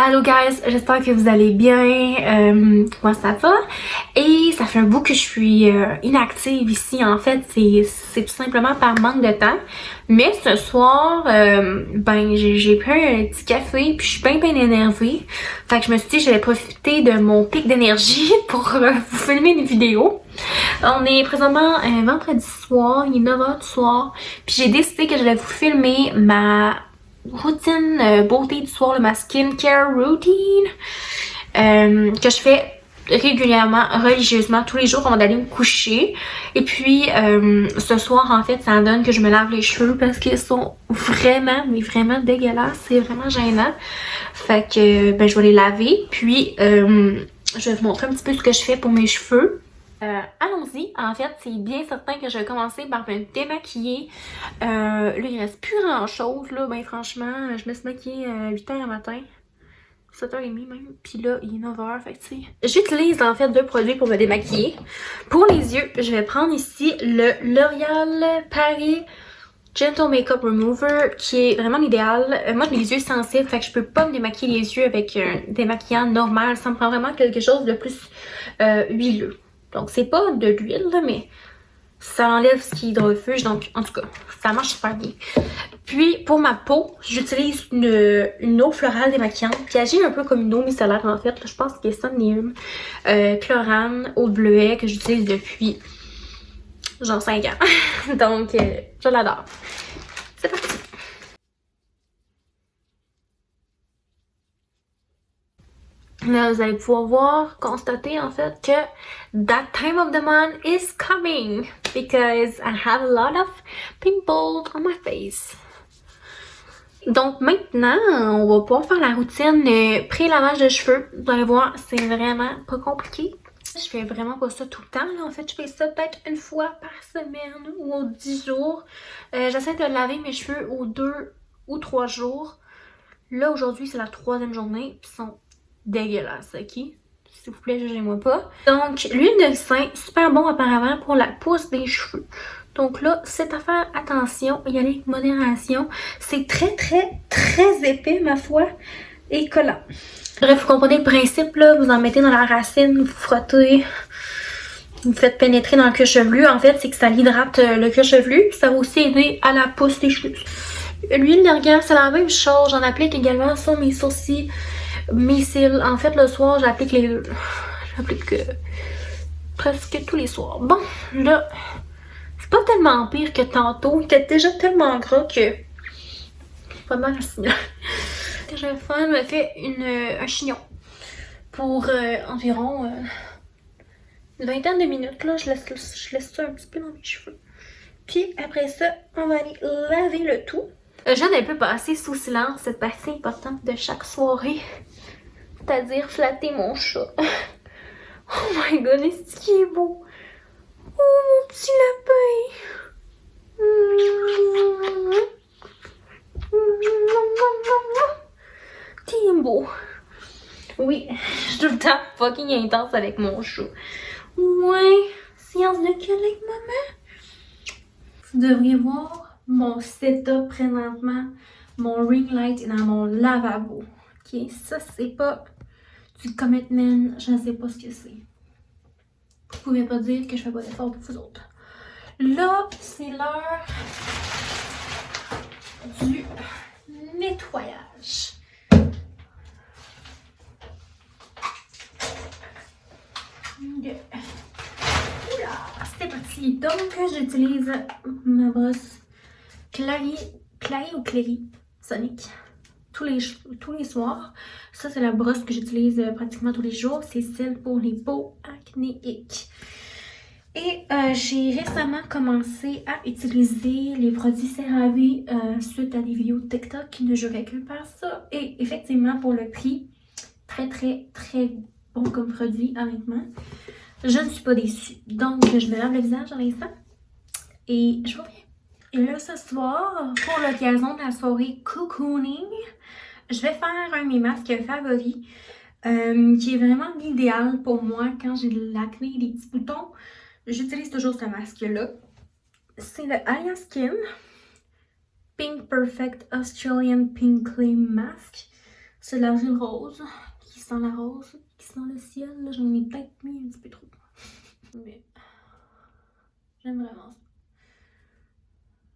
Allô guys, j'espère que vous allez bien, comment ça va? Et ça fait un bout que je suis inactive ici, en fait, c'est tout simplement par manque de temps. Mais ce soir, ben j'ai pris un petit café puis je suis bien énervée. Fait que je me suis dit que j'allais profiter de mon pic d'énergie pour vous filmer une vidéo. On est présentement vendredi soir, il est 9h du soir, puis j'ai décidé que j'allais vous filmer ma routine beauté du soir, ma skincare routine que je fais régulièrement, religieusement, tous les jours avant d'aller me coucher. Et puis ce soir, en fait, ça donne que je me lave les cheveux parce qu'ils sont vraiment, mais vraiment dégueulasses. C'est vraiment gênant. Fait que ben, je vais les laver. Puis je vais vous montrer un petit peu ce que je fais pour mes cheveux. Allons-y. En fait, c'est bien certain que je vais commencer par me démaquiller. Là, il reste plus grand-chose. Là, ben franchement, je me suis maquillée à 8h le matin. 7h30 même. Puis là, il est 9h. Fait que tu sais. J'utilise en fait deux produits pour me démaquiller. Pour les yeux, je vais prendre ici le L'Oréal Paris Gentle Makeup Remover, qui est vraiment l'idéal. Moi, j'ai les yeux sensibles, fait que je peux pas me démaquiller les yeux avec un démaquillant normal. Ça me prend vraiment quelque chose de plus huileux. Donc, c'est pas de l'huile, là, mais ça enlève ce qui est hydrofuge. Donc, en tout cas, ça marche super bien. Puis, pour ma peau, j'utilise une eau florale démaquillante qui agit un peu comme une eau micellaire, en fait. Là, je pense que c'est Somnium, Chlorane, eau de bleuet que j'utilise depuis genre 5 ans. Donc, je l'adore. C'est parti! Là, vous allez pouvoir voir, constater en fait que that time of the month is coming because I have a lot of pimples on my face. Donc maintenant, on va pouvoir faire la routine pré-lavage de cheveux. Vous allez voir, c'est vraiment pas compliqué. Je fais vraiment pas ça tout le temps. Là. En fait, je fais ça peut-être une fois par semaine ou aux 10 jours. J'essaie de laver mes cheveux aux 2 ou 3 jours. Là, aujourd'hui, c'est la 3e journée. Ils sont dégueulasses, ok? S'il vous plaît, jugez-moi pas. Donc, l'huile de sein, super bon apparemment pour la pousse des cheveux. Donc là, c'est à faire attention, y aller avec modération. C'est très, très, très épais, ma foi, et collant. Bref, vous comprenez le principe, là. Vous en mettez dans la racine, vous frottez, vous faites pénétrer dans le cuir chevelu. En fait, c'est que ça hydrate le cuir chevelu. Ça va aussi aider à la pousse des cheveux. L'huile d'argan, c'est la même chose. J'en applique également sur mes sourcils, mes cils. En fait, le soir, j'applique les deux. J'applique presque tous les soirs. Bon, là, c'est pas tellement pire que tantôt. Il était déjà tellement gras que c'est pas mal aussi. Ce que je vais faire, je me fais un chignon pour environ une vingtaine de minutes. Là, je laisse ça un petit peu dans mes cheveux. Puis après ça, on va aller laver le tout. Je viens d'un peu passer sous silence cette partie importante de chaque soirée. C'est-à-dire flatter mon chat. Oh my god, est-ce qu'il est beau? Oh mon petit lapin! T'es beau! Oui, je suis tout le temps fucking intense avec mon chat. Ouais, séance de câlin, maman. Vous devriez voir mon setup présentement. Mon ring light est dans mon lavabo. Ok, ça c'est pas du commitment, je ne sais pas ce que c'est. Vous pouvez pas dire que je fais pas d'effort pour vous autres. Là, c'est l'heure du nettoyage. Oula, c'est parti. Donc, j'utilise ma brosse Clary ou Clary Sonic tous les soirs. Ça, c'est la brosse que j'utilise pratiquement tous les jours. C'est celle pour les peaux acnéiques. Et j'ai récemment commencé à utiliser les produits CeraVe suite à des vidéos de TikTok qui ne juraient que par ça. Et effectivement, pour le prix, très, très, très bon comme produit, honnêtement. Je ne suis pas déçue. Donc, je me lave le visage à l'instant et je reviens. Et là, ce soir, pour l'occasion de la soirée cocooning, je vais faire un de mes masques favoris qui est vraiment l'idéal pour moi quand j'ai de l'acné et des petits boutons. J'utilise toujours ce masque-là. C'est le Alia Skin Pink Perfect Australian Pink Clay Mask. C'est de l'argile rose, qui sent la rose, qui sent le ciel. Là, j'en ai peut-être mis un petit peu trop. Mais j'aime vraiment ça.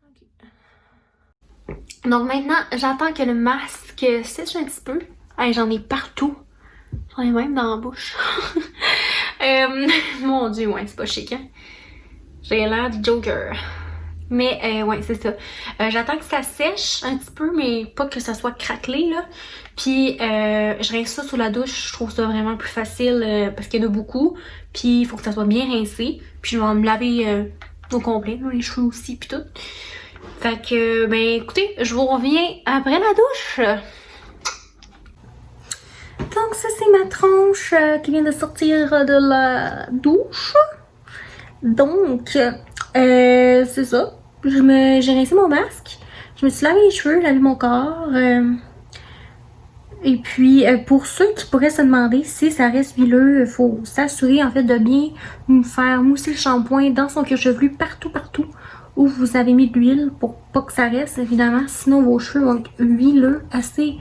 Ok. Donc maintenant, j'attends que le masque sèche un petit peu. Hey, j'en ai partout. J'en ai même dans la bouche. Mon dieu, ouais, c'est pas chic, hein? J'ai l'air du Joker. Mais ouais, c'est ça. J'attends que ça sèche un petit peu, mais pas que ça soit craquelé, là. Puis je rince ça sous la douche. Je trouve ça vraiment plus facile parce qu'il y en a beaucoup. Puis il faut que ça soit bien rincé. Puis je vais me laver au complet, là, les cheveux aussi, puis tout. Fait que, ben écoutez, je vous reviens après la douche. Donc ça, c'est ma tronche qui vient de sortir de la douche. Donc, c'est ça. J'ai rincé mon masque. Je me suis lavé les cheveux, lavé mon corps. Et puis, pour ceux qui pourraient se demander si ça reste huileux, il faut s'assurer en fait de bien faire mousser le shampoing dans son cuir chevelu partout où vous avez mis de l'huile pour pas que ça reste évidemment. Sinon, vos cheveux vont être huileux assez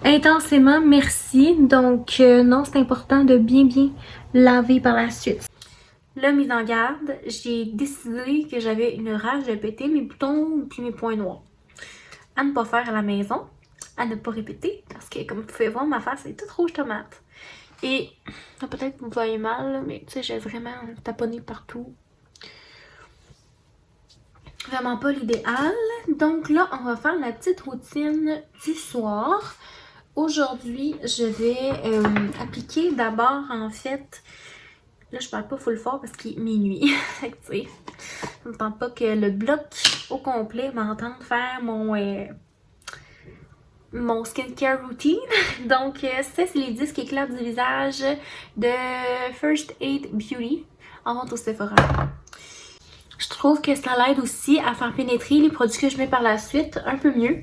intensément. Merci. Donc, non, c'est important de bien laver par la suite. Là, mise en garde, j'ai décidé que j'avais une rage de péter mes boutons puis mes points noirs. À ne pas faire à la maison, à ne pas répéter, parce que comme vous pouvez voir, ma face est toute rouge tomate. Et peut-être que vous voyez mal, mais tu sais, j'ai vraiment taponné partout. Vraiment pas l'idéal. Donc là, on va faire la petite routine du soir. Aujourd'hui, je vais appliquer d'abord, en fait... Là, je parle pas full fort parce qu'il est minuit. Fait que, tu sais, je ne tente pas que le bloc au complet m'entende faire mon skincare routine. Donc, ça, c'est les disques éclats du visage de First Aid Beauty en vente au Sephora. Je trouve que ça l'aide aussi à faire pénétrer les produits que je mets par la suite un peu mieux,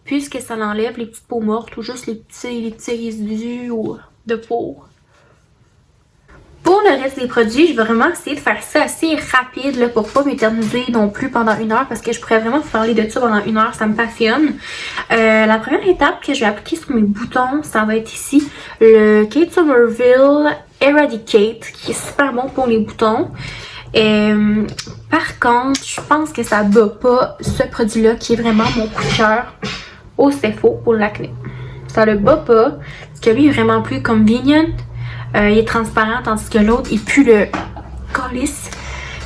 puisque ça enlève les petites peaux mortes ou juste les petits résidus de peau. Pour le reste des produits, je vais vraiment essayer de faire ça assez rapide là, pour pas m'éterniser non plus pendant 1 heure parce que je pourrais vraiment vous parler de ça pendant 1 heure, ça me passionne. La première étape que je vais appliquer sur mes boutons, ça va être ici le Kate Somerville Eradicate qui est super bon pour les boutons. Par contre, je pense que ça bat pas ce produit-là qui est vraiment mon coup de cœur au Sephora pour l'acné. Ça le bat pas parce que lui est vraiment plus convenient. Il est transparent tandis que l'autre il pue le calice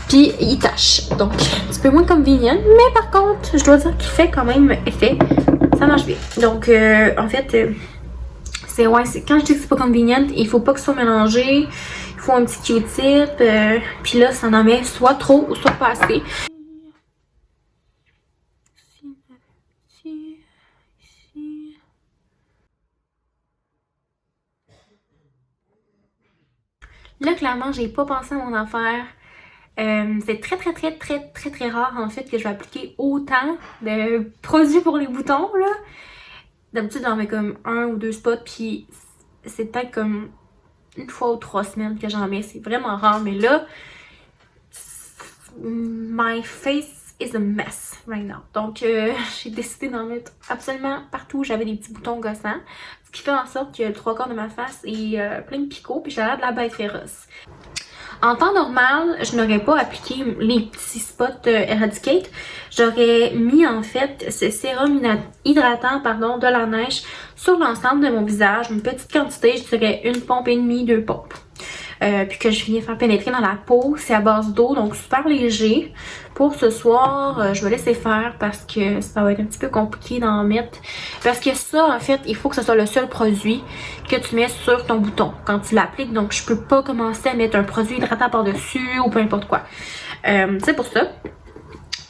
puis il tache, donc un petit peu moins convenient, mais par contre je dois dire qu'il fait quand même effet, ça marche bien. Donc en fait c'est quand je dis que c'est pas convenient, il faut pas que ce soit mélangé, il faut un petit Q-tip puis là ça en met soit trop ou soit pas assez. Là, clairement, j'ai pas pensé à mon affaire. C'est très rare en fait que je vais appliquer autant de produits pour les boutons là. D'habitude, j'en mets comme 1 ou 2 spots, puis c'est peut-être comme 1 fois ou 3 semaines que j'en mets. C'est vraiment rare, mais là, my face is a mess right now. Donc, j'ai décidé d'en mettre absolument partout où j'avais des petits boutons gossants. Ce qui fait en sorte que le 3/4 de ma face est plein de picots, puis j'ai l'air de la bête féroce. En temps normal, je n'aurais pas appliqué les petits spots Eradicate. J'aurais mis en fait ce sérum hydratant de la neige sur l'ensemble de mon visage. Une petite quantité, je dirais 1,5 pompe, 2 pompes. Puis que je viens faire pénétrer dans la peau. C'est à base d'eau, donc super léger. Pour ce soir, je vais laisser faire parce que ça va être un petit peu compliqué d'en mettre. Parce que ça, en fait, il faut que ce soit le seul produit que tu mets sur ton bouton quand tu l'appliques. Donc, je peux pas commencer à mettre un produit hydratant par-dessus ou peu importe quoi. C'est pour ça.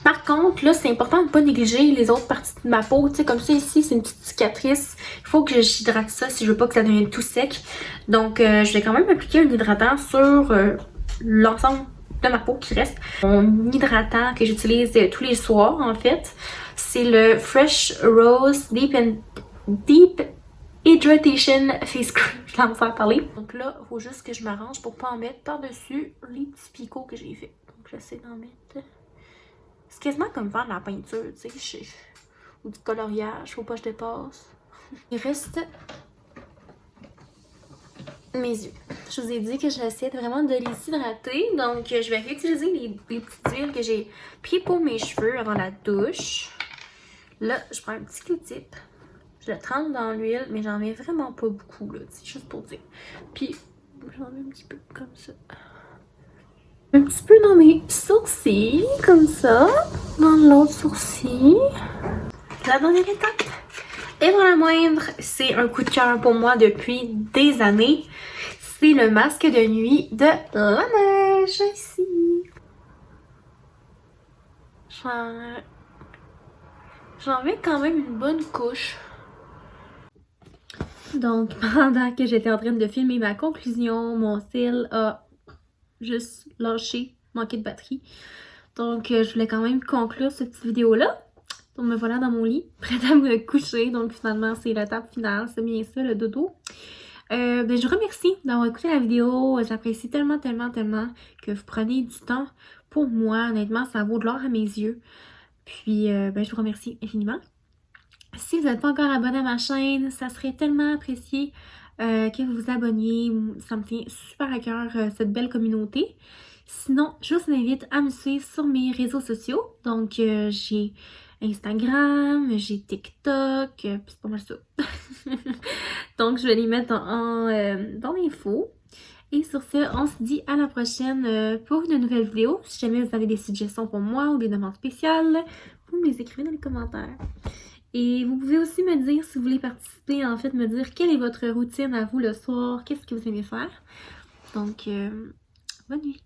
Par contre, là, c'est important de ne pas négliger les autres parties de ma peau. Tu sais, comme ça, ici, c'est une petite cicatrice. Il faut que j'hydrate ça si je veux pas que ça devienne tout sec. Donc, je vais quand même appliquer un hydratant sur l'ensemble de ma peau qui reste. Mon hydratant que j'utilise tous les soirs, en fait, c'est le Fresh Rose Deep Hydration Face Cream. Je l'en vais parler. Donc là, il faut juste que je m'arrange pour pas en mettre par-dessus les petits picots que j'ai fait. Donc, j'essaie d'en mettre... C'est quasiment comme faire de la peinture, tu sais, ou du coloriage, faut pas que je dépasse. Il reste mes yeux. Je vous ai dit que j'essaie vraiment de les hydrater. Donc, je vais réutiliser les petites huiles que j'ai pris pour mes cheveux avant la douche. Là, je prends un petit Q-tip. Je le trempe dans l'huile, mais j'en mets vraiment pas beaucoup, là. C'est juste pour dire. Puis, j'en mets un petit peu comme ça. Un petit peu dans mes sourcils, comme ça. Dans l'autre sourcil. La dernière étape. Et pour la moindre, c'est un coup de cœur pour moi depuis des années. C'est le masque de nuit de la neige, ici. J'en mets quand même une bonne couche. Donc, pendant que j'étais en train de filmer ma conclusion, mon cil a juste lâché, manqué de batterie. Donc, je voulais quand même conclure cette petite vidéo-là. Donc, me voilà dans mon lit, prête à me coucher. Donc, finalement, c'est l'étape finale. C'est bien ça, le dodo. Je vous remercie d'avoir écouté la vidéo. J'apprécie tellement, tellement, tellement que vous preniez du temps pour moi. Honnêtement, ça vaut de l'or à mes yeux. Puis, je vous remercie infiniment. Si vous n'êtes pas encore abonné à ma chaîne, ça serait tellement apprécié que vous vous abonniez. Ça me tient super à cœur, cette belle communauté. Sinon, je vous invite à me suivre sur mes réseaux sociaux. Donc, j'ai Instagram, j'ai TikTok, puis c'est pas mal ça. Donc, je vais les mettre dans l'info. Et sur ce, on se dit à la prochaine pour une nouvelle vidéo. Si jamais vous avez des suggestions pour moi ou des demandes spéciales, vous me les écrivez dans les commentaires. Et vous pouvez aussi me dire si vous voulez participer, en fait, me dire quelle est votre routine à vous le soir, qu'est-ce que vous aimez faire. Donc, bonne nuit!